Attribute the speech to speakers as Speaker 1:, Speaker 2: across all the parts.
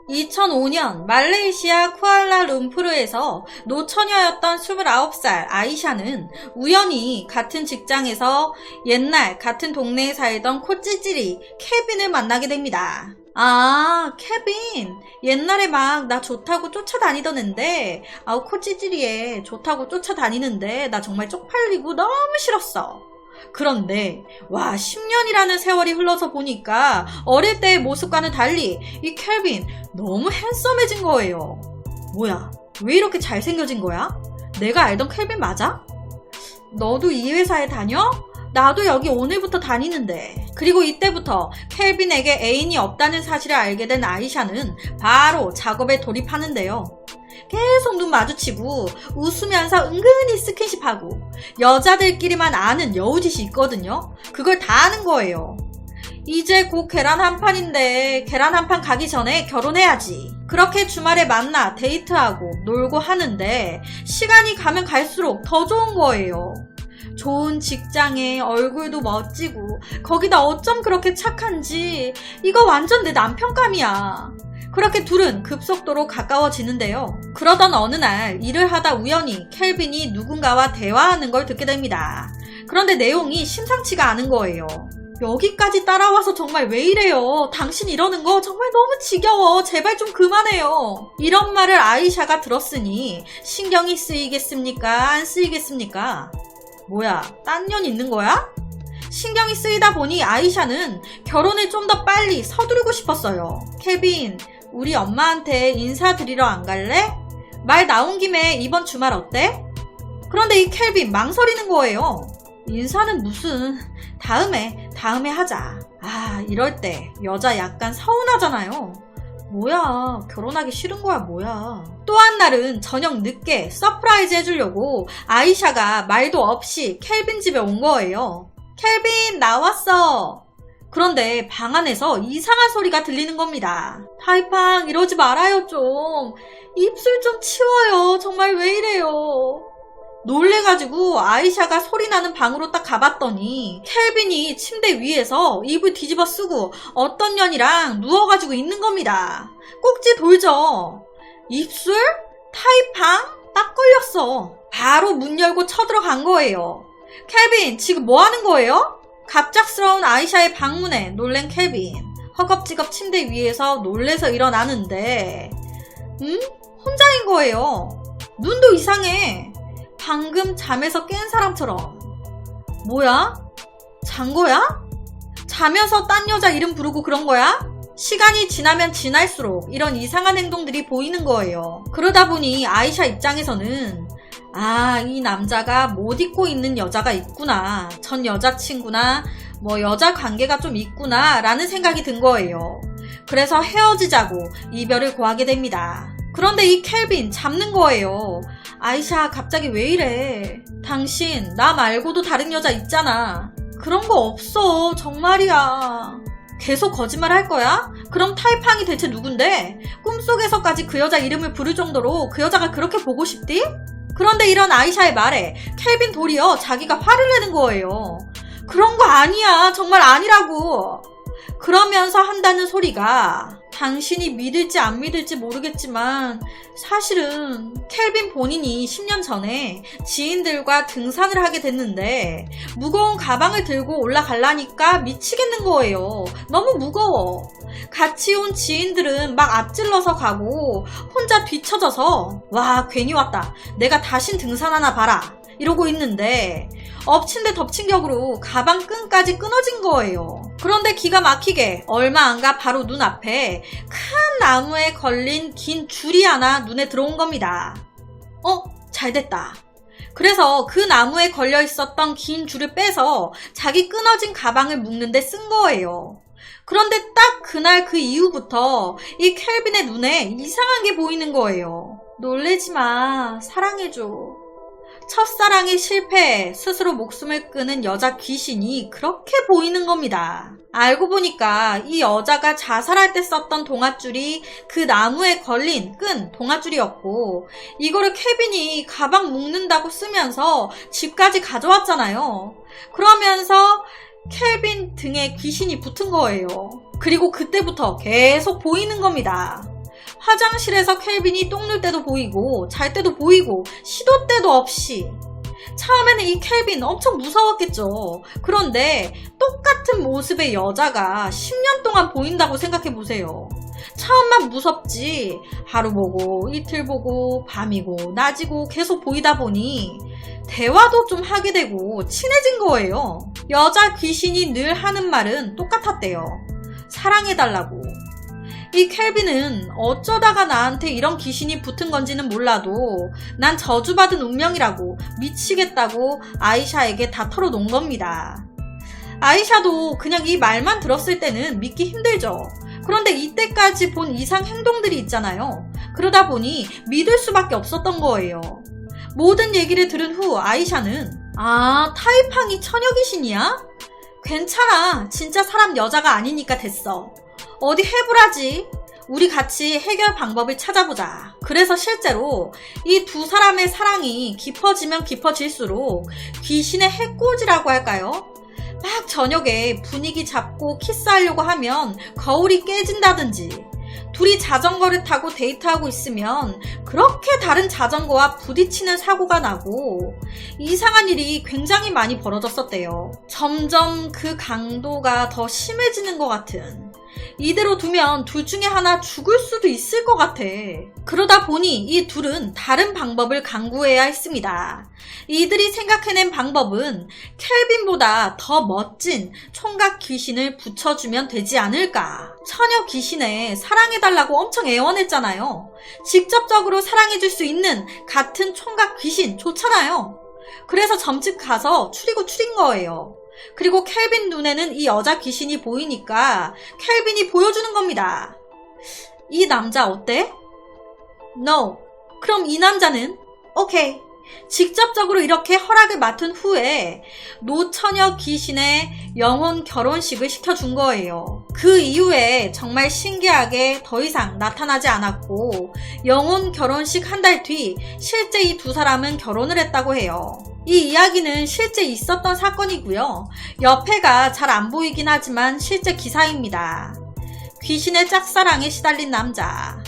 Speaker 1: 2005년 말레이시아 쿠알라룸푸르에서 노처녀였던 29살 아이샤는 우연히 같은 직장에서 옛날 같은 동네에 살던 코찌찌리 케빈을 만나게 됩니다. 아, 케빈. 옛날에 막 나 좋다고 쫓아다니던 앤데, 코찌찌리에 좋다고 쫓아다니는데 나 정말 쪽팔리고 너무 싫었어. 그런데 와, 10년이라는 세월이 흘러서 보니까 어릴 때의 모습과는 달리 이 켈빈 너무 핸섬해진 거예요. 뭐야, 왜 이렇게 잘생겨진 거야? 내가 알던 켈빈 맞아? 너도 이 회사에 다녀? 나도 여기 오늘부터 다니는데. 그리고 이때부터 켈빈에게 애인이 없다는 사실을 알게 된 아이샤는 바로 작업에 돌입하는데요. 계속 눈 마주치고 웃으면서 은근히 스킨십하고 여자들끼리만 아는 여우짓이 있거든요. 그걸 다 아는 거예요. 이제 곧 계란 한 판인데 계란 한 판 가기 전에 결혼해야지. 그렇게 주말에 만나 데이트하고 놀고 하는데 시간이 가면 갈수록 더 좋은 거예요. 좋은 직장에 얼굴도 멋지고 거기다 어쩜 그렇게 착한지 이거 완전 내 남편감이야. 그렇게 둘은 급속도로 가까워지는데요. 그러던 어느 날 일을 하다 우연히 켈빈이 누군가와 대화하는 걸 듣게 됩니다. 그런데 내용이 심상치가 않은 거예요. 여기까지 따라와서 정말 왜 이래요? 당신 이러는 거 정말 너무 지겨워. 제발 좀 그만해요. 이런 말을 아이샤가 들었으니 신경이 쓰이겠습니까? 안 쓰이겠습니까? 뭐야, 딴 년 있는 거야? 신경이 쓰이다 보니 아이샤는 결혼을 좀 더 빨리 서두르고 싶었어요. 케빈, 우리 엄마한테 인사드리러 안 갈래? 말 나온 김에 이번 주말 어때? 그런데 이 켈빈 망설이는 거예요. 인사는 무슨, 다음에 하자. 이럴 때 여자 약간 서운하잖아요. 뭐야, 결혼하기 싫은 거야 뭐야. 또 한 날은 저녁 늦게 서프라이즈 해주려고 아이샤가 말도 없이 켈빈 집에 온 거예요. 켈빈, 나왔어. 그런데 방 안에서 이상한 소리가 들리는 겁니다. 타이팡, 이러지 말아요 좀. 입술 좀 치워요. 정말 왜 이래요. 놀래가지고 아이샤가 소리나는 방으로 딱 가봤더니 켈빈이 침대 위에서 이불 뒤집어 쓰고 어떤 년이랑 누워가지고 있는 겁니다. 꼭지 돌죠. 입술? 타이팡? 딱 걸렸어. 바로 문 열고 쳐들어간 거예요. 켈빈, 지금 뭐 하는 거예요? 갑작스러운 아이샤의 방문에 놀란 켈빈. 허겁지겁 침대 위에서 놀래서 일어나는데 혼자인 거예요. 눈도 이상해. 방금 잠에서 깬 사람처럼. 뭐야? 잔 거야? 자면서 딴 여자 이름 부르고 그런 거야? 시간이 지나면 지날수록 이런 이상한 행동들이 보이는 거예요. 그러다 보니 아이샤 입장에서는 이 남자가 못 잊고 있는 여자가 있구나. 전 여자친구나 여자 관계가 좀 있구나 라는 생각이 든 거예요. 그래서 헤어지자고 이별을 고하게 됩니다. 그런데 이 켈빈 잡는 거예요. 아이샤, 갑자기 왜 이래? 당신 나 말고도 다른 여자 있잖아. 그런 거 없어. 정말이야. 계속 거짓말 할 거야? 그럼 타이팡이 대체 누군데? 꿈속에서까지 그 여자 이름을 부를 정도로 그 여자가 그렇게 보고 싶디? 그런데 이런 아이샤의 말에 켈빈 도리어 자기가 화를 내는 거예요. 그런 거 아니야. 정말 아니라고. 그러면서 한다는 소리가, 당신이 믿을지 안 믿을지 모르겠지만 사실은 켈빈 본인이 10년 전에 지인들과 등산을 하게 됐는데 무거운 가방을 들고 올라가려니까 미치겠는 거예요. 너무 무거워. 같이 온 지인들은 막 앞질러서 가고 혼자 뒤처져서 와, 괜히 왔다. 내가 다신 등산하나 봐라. 이러고 있는데 엎친 데 덮친 격으로 가방 끈까지 끊어진 거예요. 그런데 기가 막히게 얼마 안 가 바로 눈앞에 큰 나무에 걸린 긴 줄이 하나 눈에 들어온 겁니다. 잘됐다. 그래서 그 나무에 걸려 있었던 긴 줄을 빼서 자기 끊어진 가방을 묶는 데 쓴 거예요. 그런데 딱 그날 그 이후부터 이 켈빈의 눈에 이상한 게 보이는 거예요. 놀래지 마. 사랑해줘. 첫사랑의 실패에 스스로 목숨을 끊은 여자 귀신이 그렇게 보이는 겁니다. 알고 보니까 이 여자가 자살할 때 썼던 동아줄이 그 나무에 걸린 끈 동아줄이었고, 이거를 케빈이 가방 묶는다고 쓰면서 집까지 가져왔잖아요. 그러면서 케빈 등에 귀신이 붙은 거예요. 그리고 그때부터 계속 보이는 겁니다. 화장실에서 켈빈이 똥 눌 때도 보이고 잘 때도 보이고 시도 때도 없이. 처음에는 이 켈빈 엄청 무서웠겠죠. 그런데 똑같은 모습의 여자가 10년 동안 보인다고 생각해보세요. 처음만 무섭지 하루 보고 이틀 보고 밤이고 낮이고 계속 보이다 보니 대화도 좀 하게 되고 친해진 거예요. 여자 귀신이 늘 하는 말은 똑같았대요. 사랑해달라고. 이 켈빈은 어쩌다가 나한테 이런 귀신이 붙은 건지는 몰라도 난 저주받은 운명이라고 미치겠다고 아이샤에게 다 털어놓은 겁니다. 아이샤도 그냥 이 말만 들었을 때는 믿기 힘들죠. 그런데 이때까지 본 이상 행동들이 있잖아요. 그러다 보니 믿을 수밖에 없었던 거예요. 모든 얘기를 들은 후 아이샤는 타이팡이 처녀 귀신이야? 괜찮아. 진짜 사람 여자가 아니니까 됐어. 어디 해보라지. 우리 같이 해결 방법을 찾아보자. 그래서 실제로 이 두 사람의 사랑이 깊어지면 깊어질수록 귀신의 해코지라고 할까요? 막 저녁에 분위기 잡고 키스하려고 하면 거울이 깨진다든지, 둘이 자전거를 타고 데이트하고 있으면 그렇게 다른 자전거와 부딪히는 사고가 나고 이상한 일이 굉장히 많이 벌어졌었대요. 점점 그 강도가 더 심해지는 것 같은. 이대로 두면 둘 중에 하나 죽을 수도 있을 것 같아. 그러다 보니 이 둘은 다른 방법을 강구해야 했습니다. 이들이 생각해낸 방법은 켈빈보다 더 멋진 총각 귀신을 붙여주면 되지 않을까. 처녀 귀신에 사랑해달라고 엄청 애원했잖아요. 직접적으로 사랑해줄 수 있는 같은 총각 귀신 좋잖아요. 그래서 점집 가서 추리고 추린 거예요. 그리고 켈빈 눈에는 이 여자 귀신이 보이니까 켈빈이 보여주는 겁니다. 이 남자 어때? No. 그럼 이 남자는? 오케이. 직접적으로 이렇게 허락을 맡은 후에 노처녀 귀신의 영혼 결혼식을 시켜준 거예요. 그 이후에 정말 신기하게 더 이상 나타나지 않았고 영혼 결혼식 한 달 뒤 실제 이 두 사람은 결혼을 했다고 해요. 이 이야기는 실제 있었던 사건이고요. 옆에가 잘 안 보이긴 하지만 실제 기사입니다. 귀신의 짝사랑에 시달린 남자.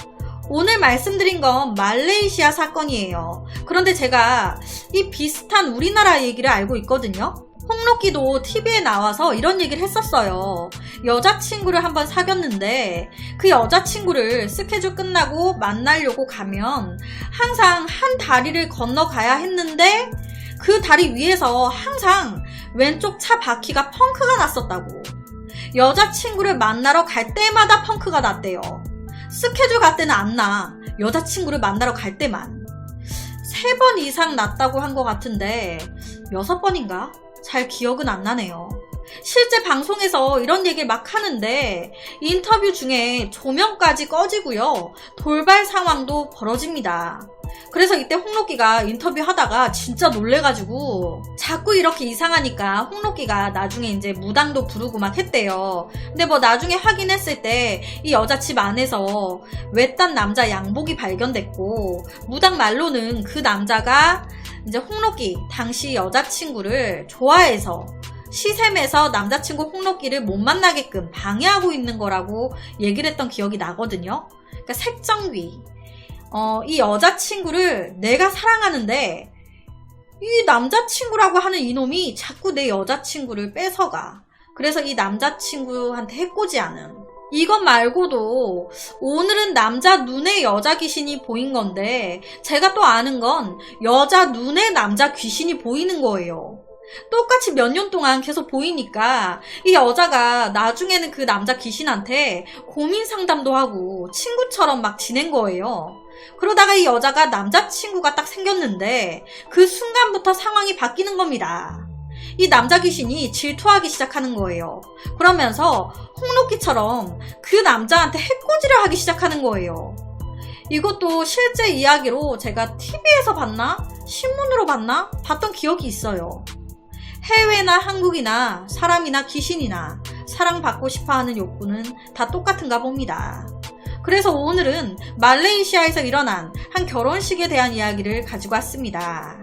Speaker 1: 오늘 말씀드린 건 말레이시아 사건이에요. 그런데 제가 이 비슷한 우리나라 얘기를 알고 있거든요. 홍록기도 TV에 나와서 이런 얘기를 했었어요. 여자친구를 한번 사귀었는데 그 여자친구를 스케줄 끝나고 만나려고 가면 항상 한 다리를 건너가야 했는데 그 다리 위에서 항상 왼쪽 차 바퀴가 펑크가 났었다고. 여자친구를 만나러 갈 때마다 펑크가 났대요. 스케줄 갈 때는 안 나. 여자친구를 만나러 갈 때만. 3번 이상 났다고 한 것 같은데 6번인가? 잘 기억은 안 나네요. 실제 방송에서 이런 얘기를 막 하는데 인터뷰 중에 조명까지 꺼지고요. 돌발 상황도 벌어집니다. 그래서 이때 홍록기가 인터뷰하다가 진짜 놀래가지고 자꾸 이렇게 이상하니까 홍록기가 나중에 이제 무당도 부르고 막 했대요. 근데 뭐 나중에 확인했을 때 이 여자 집 안에서 외딴 남자 양복이 발견됐고 무당 말로는 그 남자가 이제 홍록기 당시 여자친구를 좋아해서 시샘에서 남자친구 홍록기를 못 만나게끔 방해하고 있는 거라고 얘기를 했던 기억이 나거든요. 그러니까 색정귀. 이 여자친구를 내가 사랑하는데 이 남자친구라고 하는 이놈이 자꾸 내 여자친구를 뺏어가. 그래서 이 남자친구한테 해코지하는. 이것 말고도 오늘은 남자 눈에 여자 귀신이 보인 건데 제가 또 아는 건 여자 눈에 남자 귀신이 보이는 거예요. 똑같이 몇 년 동안 계속 보이니까 이 여자가 나중에는 그 남자 귀신한테 고민 상담도 하고 친구처럼 막 지낸 거예요. 그러다가 이 여자가 남자친구가 딱 생겼는데 그 순간부터 상황이 바뀌는 겁니다. 이 남자 귀신이 질투하기 시작하는 거예요. 그러면서 홍록기처럼 그 남자한테 해코지를 하기 시작하는 거예요. 이것도 실제 이야기로 제가 TV에서 봤나? 신문으로 봤나? 봤던 기억이 있어요. 해외나 한국이나 사람이나 귀신이나 사랑받고 싶어하는 욕구는 다 똑같은가 봅니다. 그래서 오늘은 말레이시아에서 일어난 한 결혼식에 대한 이야기를 가지고 왔습니다.